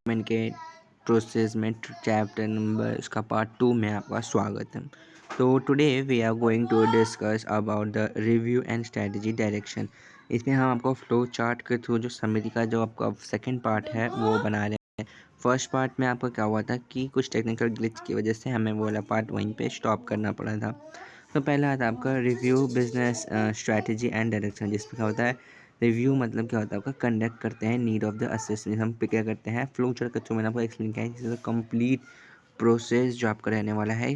Development के process में chapter number इसका पार्ट 2 में आपका स्वागत है। तो today we are going to discuss about the review and strategy direction. इसमें हम आपको फ्लो चार्ट के थ्रू जो समरी का जो आपका सेकंड पार्ट है वो बना रहे हैं। फर्स्ट पार्ट में आपका क्या हुआ था कि कुछ टेक्निकल ग्लिच की वजह से हमें वो वाला पार्ट वहीं पे स्टॉप करना पड़ा था। तो पहला था आपका review business strategy and direction, जिसमें क्या होता है रिव्यू मतलब क्या होता है आपका कंडक्ट करते हैं नीड ऑफ द असेसमेंट। हम पे क्या करते हैं फ्लो चार्ट के थ्रू मैंने आपको एक्सप्लेन किया है this is the complete process जो आपका रहने वाला है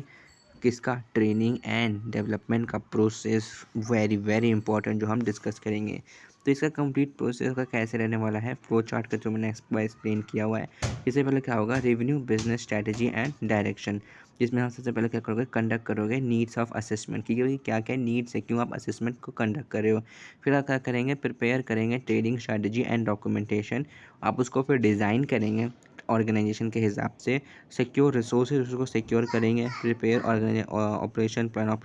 किसका ट्रेनिंग एंड डेवलपमेंट का प्रोसेस, वेरी वेरी इंपॉर्टेंट जो हम डिस्कस करेंगे। तो इसका कंप्लीट प्रोसेस का कैसे रहने वाला है फ्लो चार्ट के थ्रू मैंने एक्सप्लेन किया हुआ है। इससे पहले क्या होगा revenue business strategy and direction, जिसमें हम सबसे पहले क्या करोगे कंडक्ट करोगे नीड्स ऑफ असेसमेंट की क्या क्या नीड्स है, क्यों आप असेसमेंट को कंडक्ट कर रहे हो। फिर आप क्या करेंगे प्रिपेयर करेंगे ट्रेडिंग स्ट्रैटेजी एंड डॉक्यूमेंटेशन, आप उसको फिर डिज़ाइन करेंगे ऑर्गेनाइजेशन के हिसाब से। सिक्योर रिसोर्सेज उसको सिक्योर करेंगे, प्रिपेयर ऑपरेशन प्लान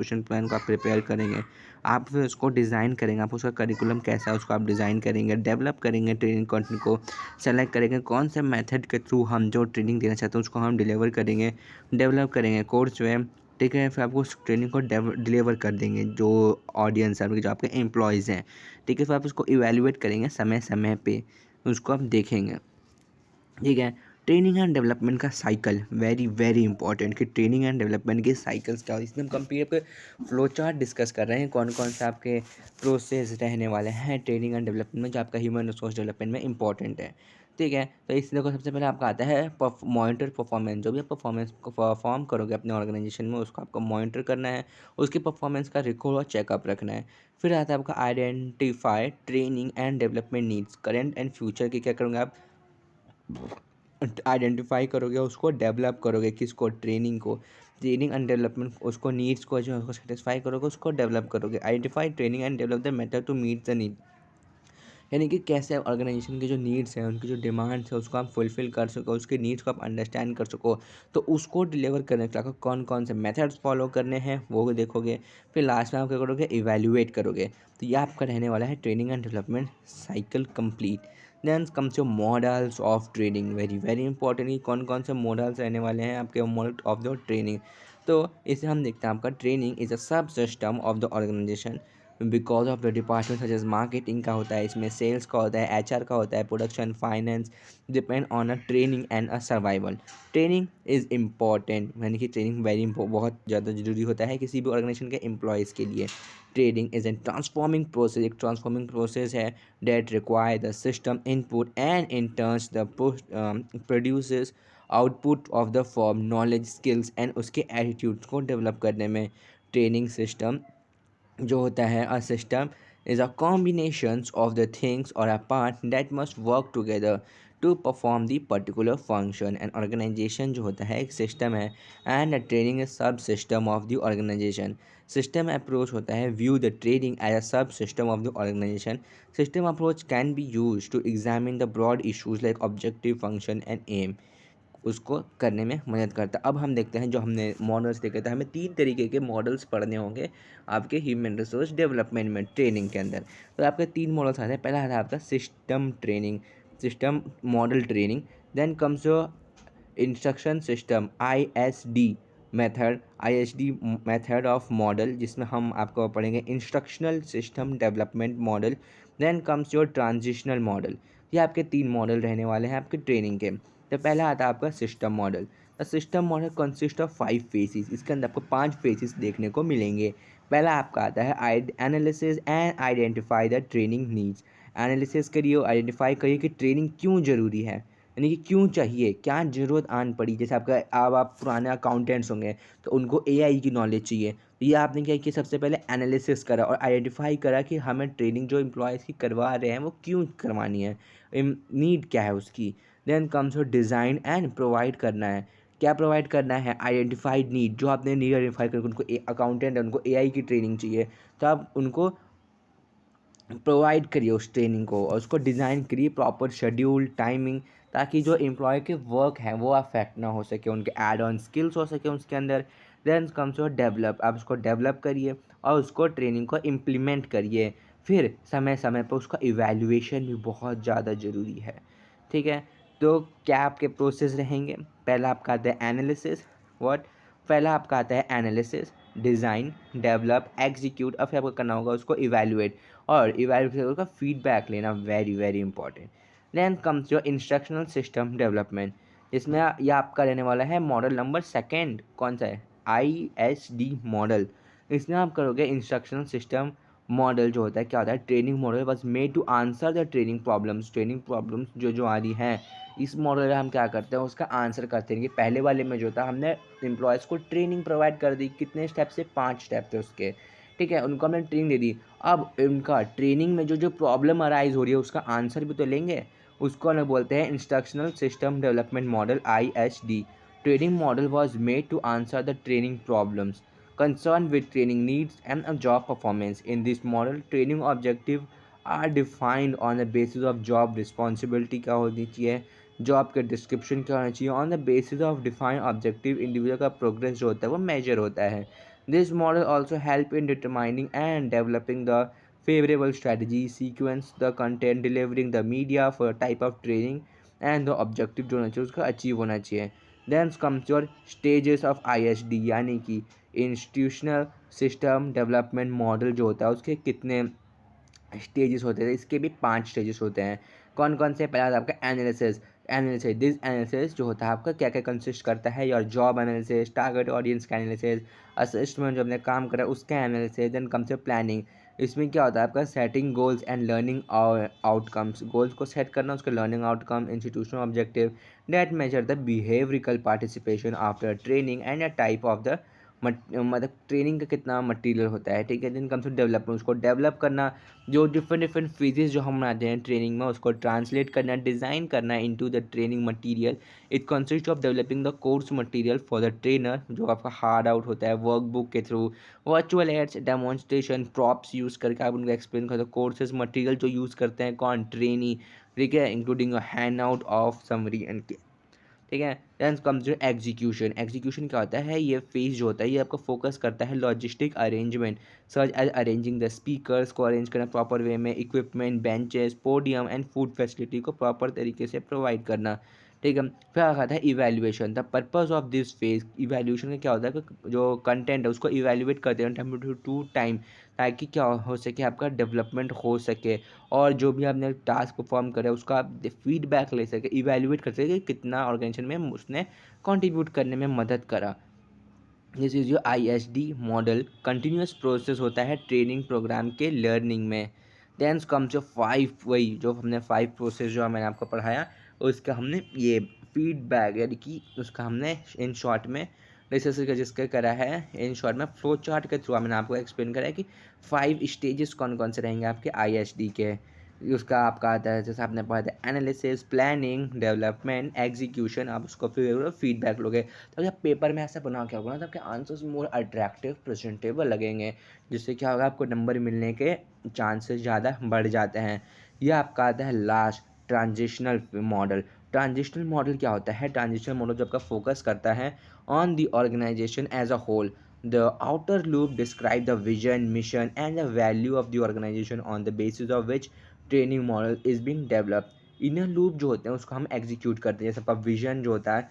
को आप प्रिपेयर करेंगे। आप फिर उसको डिज़ाइन करेंगे, आप उसका करिकुलम कैसा है उसको आप डिज़ाइन करेंगे, डेवलप करेंगे ट्रेनिंग कंटेंट को, सेलेक्ट करेंगे कौन से मेथड के थ्रू हम जो ट्रेनिंग देना चाहते हैं उसको हम डिलीवर करेंगे, डेवलप करेंगे कोर्स वेब, ठीक है। फिर आपको उस ट्रेनिंग को डिलीवर कर देंगे जो ऑडियंस है आपके, जो आपके एम्प्लॉयज़ हैं, ठीक है। फिर आप उसको इवेल्युएट करेंगे समय समय पे, उसको आप देखेंगे, ठीक है। ट्रेनिंग एंड डेवलपमेंट का साइकिल वेरी वेरी इंपॉर्टेंट कि ट्रेनिंग एंड डेवलपमेंट के साइकिल्स क्या होते हैं। इसमें हम कंप्लीट फ्लो चार्ट डिस्कस कर रहे हैं कौन कौन से आपके प्रोसेस रहने वाले हैं ट्रेनिंग एंड डेवलपमेंट में जो आपका ह्यूमन रिसोर्स डेवलपमेंट में इंपॉर्टेंट है, ठीक है। तो इस देखो सबसे पहले आपका आता है मॉनिटर परफॉर्मेंस। जो भी आप परफॉर्मेंस को परफॉर्म करोगे अपने ऑर्गेनाइजेशन में उसको आपको मॉनिटर करना है, उसकी परफॉर्मेंस का रिकॉर्ड और चेकअप रखना है। फिर आता है आपका identify training and development needs, current and future की क्या करोगे आप आइडेंटिफाई करोगे, उसको डेवलप करोगे, किसको ट्रेनिंग एंड डेवलपमेंट, उसको नीड्स को जो है उसको सेटिस्फाई करोगे, उसको डेवलप करोगे। Identify training and develop the method to meet the need, यानी कि कैसे ऑर्गेनाइजेशन के जो नीड्स हैं उनकी जो डिमांड्स है उसको आप फुलफ़िल कर सको, उसके नीड्स को आप अंडरस्टैंड कर सको, तो उसको डिलीवर करने के लिए कौन कौन से मेथड्स फॉलो करने हैं वो देखोगे। फिर लास्ट में आप क्या करोगे इवैल्यूएट करोगे। तो ये आपका रहने वाला है training and development cycle complete. Then comes your models of training, very very important कि कौन कौन से मॉडल्स रहने वाले हैं आपके मॉडल ऑफ द ट्रेनिंग। तो इसे हम देखते हैं आपका training is a sub system of the organisation because of the department such as marketing का होता है, इसमें सेल्स का होता है, एचआर का होता है, production finance, depend on a training and a survival. Training is important, यानी कि ट्रेनिंग बहुत ज़्यादा जरूरी होता है किसी भी ऑर्गेनाइजेशन के एम्प्लॉयज़ के लिए। Training is an transforming process, एक ट्रांसफॉर्मिंग प्रोसेस है that require the system input and in turns the produces output of the form knowledge skills and उसके एटीट्यूड्स को डेवलप करने में। ट्रेनिंग सिस्टम जो होता है a system is a combinations of the things और a part that must work together to perform the particular function. And organization जो होता है एक सिस्टम है and the training is sub system of the organization. System approach होता है view the training as a sub system of the organization. System approach can be use to examine the broad issues like objective function and um, उसको करने में मदद करता है। अब हम देखते हैं जो हमने मॉडल्स देखे थे, हमें 3 तरीके के मॉडल्स पढ़ने होंगे आपके ह्यूमन रिसोर्स डेवलपमेंट में ट्रेनिंग के अंदर। तो आपके 3 मॉडल्स आते हैं। पहला आता है आपका system training, system model training. Then comes your instruction system ISD method, ISD method of model, जिसमें हम आपको पढ़ेंगे instructional system development model. Then comes your transitional model. ये आपके 3 मॉडल रहने वाले हैं आपके ट्रेनिंग के। तो पहला आता है आपका system model. The system model consist of 5 faces, इसके अंदर आपको 5 फेसेस देखने को मिलेंगे। पहला आपका आता है analysis and identify the training needs. Analysis करिए, आइडेंटिफाई करिए कि ट्रेनिंग क्यों ज़रूरी है, यानी कि क्यों चाहिए, क्या ज़रूरत आन पड़ी। जैसे आपका अब आप पुराने अकाउंटेंट्स होंगे तो उनको एआई की नॉलेज चाहिए, तो ये आपने क्या किया सबसे पहले एनालिसिस करा और आइडेंटिफाई करा कि हमें ट्रेनिंग जो एम्प्लॉयज़ की करवा रहे हैं वो क्यों करवानी है, नीड क्या है उसकी। देन कम्स हो डिज़ाइन एंड प्रोवाइड करना है, क्या प्रोवाइड करना है आइडेंटिफाइड नीड, जो आपने नीड आइडेंटिफाई करके उनको अकाउंटेंट है उनको एआई की ट्रेनिंग चाहिए, तो आप उनको प्रोवाइड करिए उस ट्रेनिंग को और उसको डिज़ाइन करिए प्रॉपर शेड्यूल टाइमिंग, ताकि जो एम्प्लॉय के वर्क हैं वो अफेक्ट ना हो सके, उनके एड ऑन स्किल्स हो सके उसके अंदर। देन कम्स योर डेवलप, आप उसको डेवलप करिए और उसको ट्रेनिंग को इम्प्लीमेंट करिए। फिर समय समय पर उसका इवैल्यूएशन भी बहुत ज़्यादा ज़रूरी है, ठीक है। तो क्या आपके प्रोसेस रहेंगे? पहला आपका आता है एनालिसिस। व्हाट? पहला आपका आता है एनालिसिस, डिज़ाइन, डेवलप, एग्जीक्यूट। अब फिर आपको करना होगा उसको इवैल्यूएट, और इवैल्यूएट का फीडबैक लेना, very very important. Then comes your instructional system development. इसमें यह आपका रहने वाला है मॉडल नंबर सेकेंड। कौन सा है? ISD model. इसमें आप करोगे इंस्ट्रक्शनल सिस्टम मॉडल जो होता है, क्या होता है? Training model was made to answer the training problems जो आ रही हैं। इस मॉडल में हम क्या करते हैं, उसका आंसर करते हैं कि पहले वाले में जो था, हमने एम्प्लॉयज़ को ट्रेनिंग प्रोवाइड कर दी। कितने स्टेप से? 5 स्टेप थे उसके, ठीक है, उनको हमने ट्रेनिंग दे दी। अब उनका ट्रेनिंग में जो जो प्रॉब्लम अराइज हो रही है उसका आंसर भी तो लेंगे। उसको हम लोग बोलते हैं instructional system development model, ISD। Training model was made to answer the training problems concerned with training needs and a job performance. In this model, training objective are defined on the basis of job responsibility क्या होनी चाहिए, job के description क्या होना चाहिए। On the basis of defined objective individual का progress जो होता है वो मेजर होता है। This model also help in determining and developing the favorable strategy, sequence the content, delivering the media for type of training and the objective जो होना चाहिए उसका अचीव होना चाहिए। Then comes your stages of ISD, यानी कि institutional system development model जो होता है उसके कितने स्टेजेस होते हैं? इसके भी 5 स्टेजेस होते हैं। कौन कौन से? पहला आपका एनालिसिस। दिस एनालिसिस जो होता है आपका क्या क्या कंसिस्ट करता है? Your job analysis, target audience का एनालिसिस, असिस्टमेंट जो हमने काम करा उसका एनालिसिस। देन कम से प्लानिंग। इसमें क्या होता है आपका? Setting goals and learning outcomes. Goals को सेट करना, उसके learning outcome, institutional objective that measure the behavioural participation after training and a type of the मतलब ट्रेनिंग का कितना मटेरियल होता है, ठीक है। देन कम्स टू डेवलपमेंट, उसको डेवलप करना, जो डिफरेंट डिफरेंट फेजेस जो हम आते हैं ट्रेनिंग में उसको ट्रांसलेट करना, डिज़ाइन करना into the training material. It consist of developing the course material for the trainer, जो आपका हार्ड आउट होता है वर्कबुक के through, virtual aids, demonstration, props use करके आप उनको एक्सप्लेन करते हो। कोर्सेज मटेरियल जो यूज़ करते हैं कौन? ट्रेनी, ठीक है, including hand out of summary and, ठीक है। देन कम्स जो एग्जीक्यूशन। एग्जीक्यूशन क्या होता है? ये फेज जो होता है ये आपका फोकस करता है logistic arrangement, such as arranging the speakers को अरेंज करना प्रॉपर वे में, equipment, benches, podium and food facility को प्रॉपर तरीके से प्रोवाइड करना, ठीक है। फिर आता है evaluation. The purpose of this phase, evaluation में क्या होता है कि जो कंटेंट है उसको इवैल्यूएट करते हैं टाइम टू टाइम, ताकि क्या हो सके, आपका डेवलपमेंट हो सके, और जो भी आपने टास्क परफॉर्म करे उसका आप फीडबैक ले सके, इवैल्यूएट कर सके कि कितना ऑर्गेनाइजेशन में उसने कंट्रीब्यूट करने में मदद करा। This is your ISD model. Continuous process होता है ट्रेनिंग प्रोग्राम के लर्निंग में। देन कम्स योर 5, वही जो हमने 5 प्रोसेस जो मैंने आपको पढ़ाया उसका हमने ये फीडबैक, यानी कि उसका हमने इन शॉर्ट में रिसर्च का जिसका करा है, इन शॉर्ट में फ्लो चार्ट के थ्रू मैंने आपको एक्सप्लेन करा है कि 5 स्टेजेस कौन कौन से रहेंगे आपके ISD के। उसका आपका आता है, जैसे आपने पढ़ा था, एनालिसिस, प्लानिंग, डेवलपमेंट, एग्जीक्यूशन। आप उसको फिर फीडबैक लोगे तो जब पेपर में ऐसा बना के होगा ना तो आपके आंसर्स मोर अट्रैक्टिव, प्रेजेंटेबल लगेंगे, जिससे क्या होगा, आपको नंबर मिलने के चांसेस ज़्यादा बढ़ जाते हैं। यह आपका आता है last, transitional model. Transitional model क्या होता है? ट्रांजिशनल मॉडल जो आपका फोकस करता है on the organisation as a whole. The outer loop describe the vision, mission, and the value of the organization on the basis of which training model is being developed. Inner loop जो होते हैं उसको हम execute करते हैं। जैसे आपका vision जो होता है,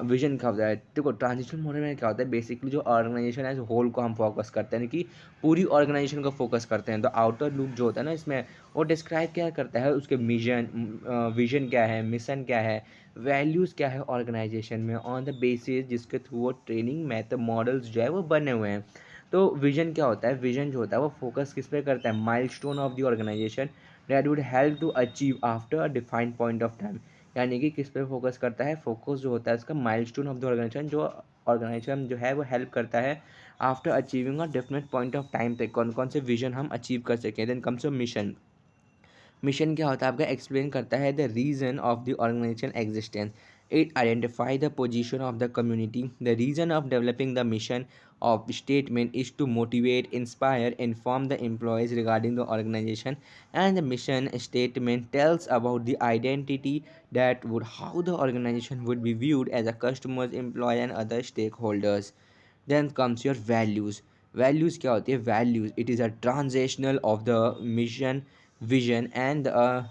विजन क्या होता है? देखो, ट्रांजिशन मॉडल में क्या होता है, बेसिकली जो ऑर्गेनाइजेशन एज होल को हम फोकस करते हैं, कि पूरी ऑर्गेनाइजेशन को फोकस करते हैं। तो आउटर लूप जो होता है ना इसमें, वो डिस्क्राइब क्या करता है, उसके विजन क्या है, मिशन क्या है, वैल्यूज़ क्या है ऑर्गेनाइजेशन में, ऑन द बेसिस जिसके थ्रू वो ट्रेनिंग मैथड मॉडल्स जो है वो बने हुए हैं। तो विजन क्या होता है? विजन जो होता है वो फोकस किस पे करता है? Milestone of the organisation that would help to achieve after a defined point of time. यानी कि किस पे फोकस करता है? फोकस जो होता है इसका माइलस्टोन ऑफ द ऑर्गेनाइजेशन, जो ऑर्गेनाइजेशन जो है वो हेल्प करता है after achieving a definite point of time तक कौन कौन से विजन हम अचीव कर सकें। Then comes mission. मिशन क्या होता है आपका? एक्सप्लेन करता है the reason of the organisation existence. It identify the position of the community. The reason of developing the mission of statement is to motivate, inspire, inform the employees regarding the organization, and the mission statement tells about the identity that would how the organization would be viewed as a customers, employee, and other stakeholders. Then comes your values. Values क्या होती है? Values, it is a transitional of the mission vision and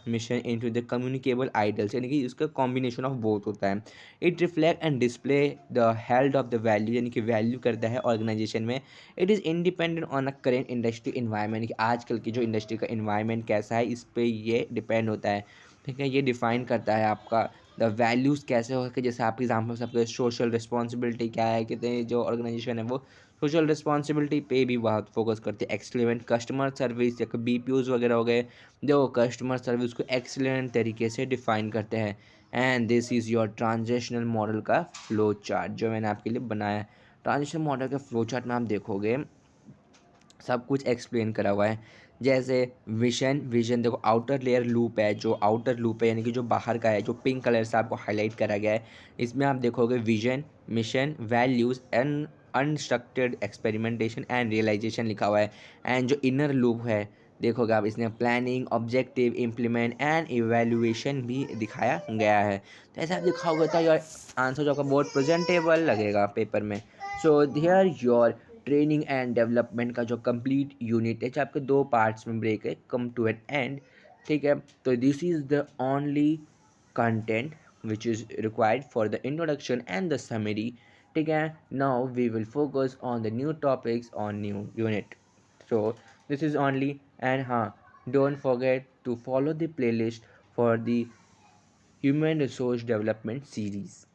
mission into the communicable idols, यानी कि इसका combination of both होता है। It reflect and display the health of the value, यानी कि वैल्यू करता है ऑर्गेनाइजेशन में। It is independent on a current industry environment, कि आजकल की जो इंडस्ट्री का इन्वायरमेंट कैसा है इस पे ये डिपेंड होता है। ठीक है, ये डिफाइन करता है आपका द वैल्यूज़ कैसे हो, कि जैसे आपके एग्जाम्पल सबके सोशल रिस्पॉन्सिबिलिटी क्या है, कितने जो ऑर्गेनाइजेशन है वो सोशल रिस्पॉन्सिबिलिटी पे भी बहुत फोकस करते हैं। एक्सलेंट कस्टमर सर्विस या BPOs वगैरह हो गए, जो कस्टमर सर्विस को एक्सीलेंट तरीके से डिफाइन करते हैं। And this is your transactional model का फ्लो चार्ट जो मैंने आपके लिए बनाया है। ट्रांजेक्शन मॉडल के फ्लो चार्ट में आप देखोगे सब कुछ एक्सप्लेन करा हुआ है। जैसे विजन, विजन देखो आउटर लेयर लूप है, जो आउटर लूप है यानी कि जो बाहर का है, जो पिंक कलर से आपको हाईलाइट करा गया है। इसमें आप देखोगे vision, mission, values and unstructured experimentation and realisation लिखा हुआ है। एंड जो इनर लूप है देखोगे आप, इसमें planning, objective, implement and evaluation भी दिखाया गया है। तो ऐसा आप लिखा होगा तो योर आंसर जो आपका बहुत प्रेजेंटेबल लगेगा पेपर में। So here your training and development का जो कंप्लीट यूनिट है, जो आपके दो पार्ट्स में ब्रेक है, कम टू एन एंड। ठीक है, तो this is the only content which is required for the introduction and the summary. ठीक है, now we will focus on the new topics on new unit. So this is only, and हाँ, don't forget to follow the playlist for the human resource development series.